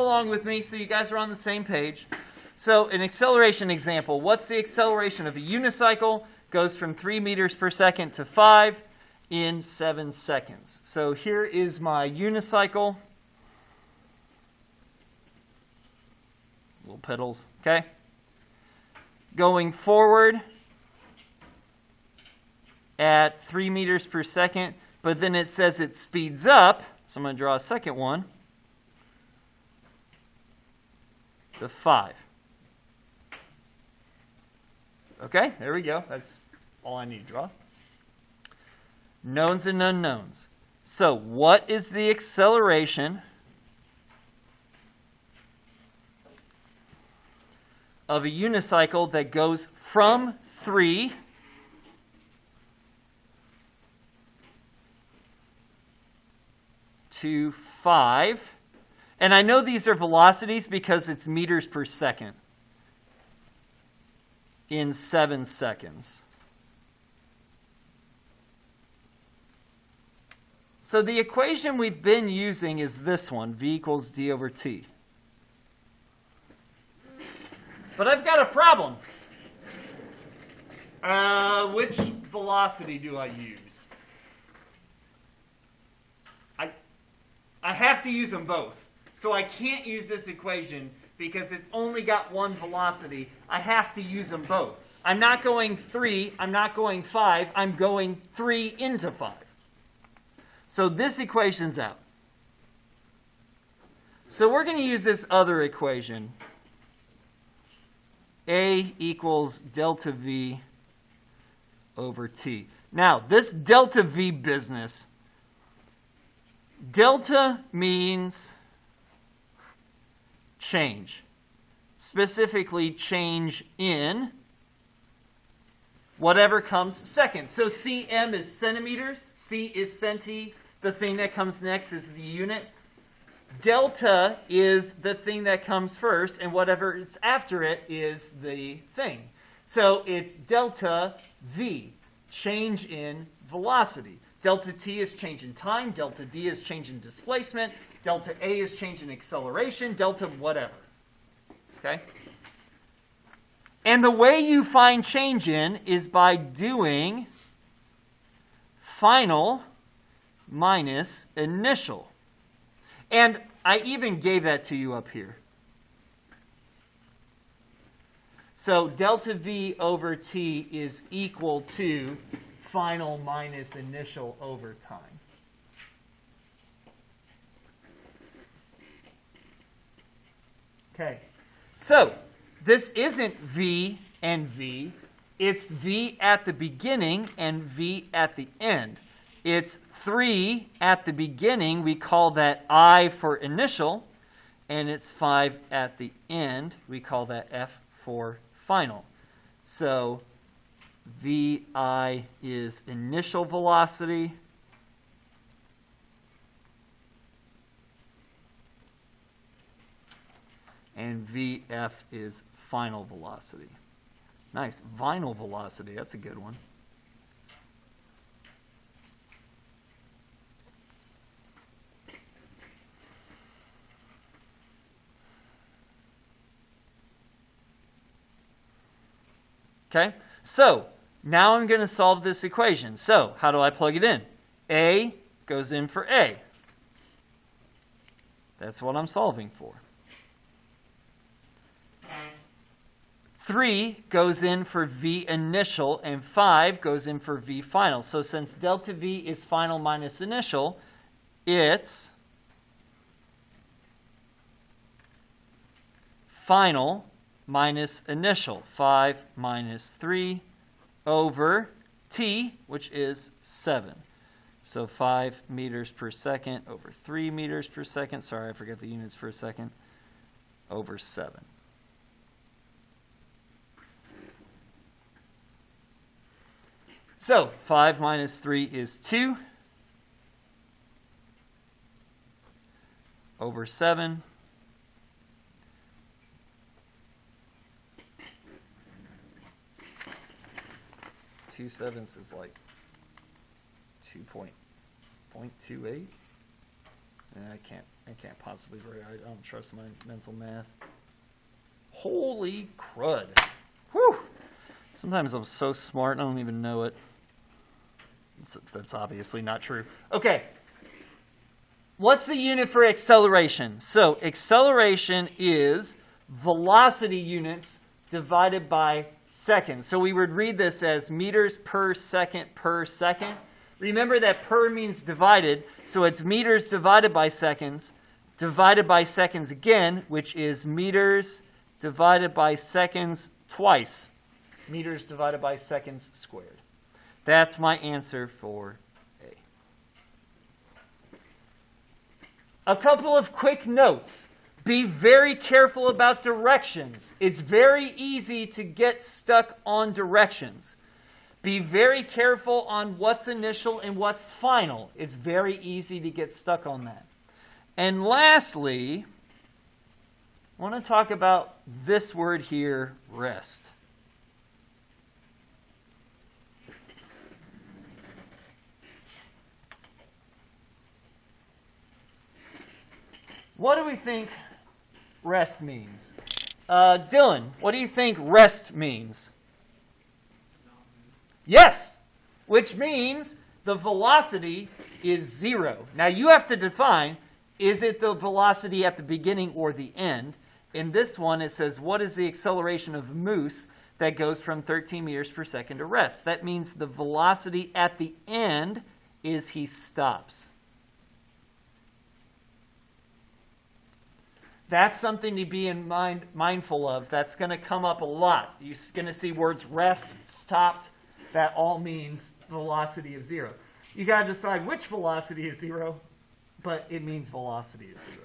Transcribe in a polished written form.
along with me so you guys are on the same page. So an acceleration example. What's the acceleration of a unicycle? Goes from 3 meters per second to 5 in 7 seconds. So here is my unicycle. Little pedals, okay? Going forward at 3 meters per second, but then it says it speeds up, so I'm going to draw a second one, to 5. Okay, there we go. That's all I need to draw. Knowns and unknowns. So what is the acceleration of a unicycle that goes from 3 to 5? And I know these are velocities because it's meters per second in 7 seconds. So the equation we've been using is this one, v equals d over t. But I've got a problem. Which velocity do I use? I have to use them both. So I can't use this equation because it's only got one velocity. I have to use them both. I'm not going 3, I'm not going 5, I'm going 3 into 5. So this equation's out. So we're going to use this other equation. A equals delta V over T. Now, this delta V business, delta means change. Specifically, change in whatever comes second. So cm is centimeters, c is centi. The thing that comes next is the unit. Delta is the thing that comes first, and whatever it's after it is the thing. So it's delta v, change in velocity. Delta t is change in time. Delta d is change in displacement. Delta a is change in acceleration. Delta whatever. Okay? And the way you find change in is by doing final minus initial. And I even gave that to you up here. So delta V over T is equal to final minus initial over time. Okay, so this isn't V and V. It's V at the beginning and V at the end. It's 3 at the beginning. We call that I for initial. And it's 5 at the end. We call that F for final. So VI is initial velocity. And VF is final velocity. Nice. Vinyl velocity. That's a good one. Okay, so now I'm going to solve this equation. So how do I plug it in? A goes in for A. That's what I'm solving for. 3 goes in for V initial, and 5 goes in for V final. So since delta V is final minus initial, it's final minus initial, 5 minus 3 over T, which is 7. So 5 meters per second over 3 meters per second. Sorry, I forgot the units for a second. Over 7. So 5 minus 3 is 2 over 7. 2/7 is like 2.28. I can't possibly be right. I don't trust my mental math. Holy crud. Whew. Sometimes I'm so smart, I don't even know it. That's obviously not true. Okay. What's the unit for acceleration? So acceleration is velocity units divided by seconds. So we would read this as meters per second per second. Remember that per means divided, so it's meters divided by seconds again, which is meters divided by seconds twice. Meters divided by seconds squared. That's my answer for A. A couple of quick notes. Be very careful about directions. It's very easy to get stuck on directions. Be very careful on what's initial and what's final. It's very easy to get stuck on that. And lastly, I want to talk about this word here, rest. What do we think rest means? Dylan, what do you think rest means? Yes, which means the velocity is 0. Now you have to define, is it the velocity at the beginning or the end? In this one, it says, what is the acceleration of Moose that goes from 13 meters per second to rest? That means the velocity at the end is he stops. That's something to be mindful of. That's going to come up a lot. You're going to see words rest, stopped. That all means velocity of 0. You got to decide which velocity is 0, but it means velocity is 0.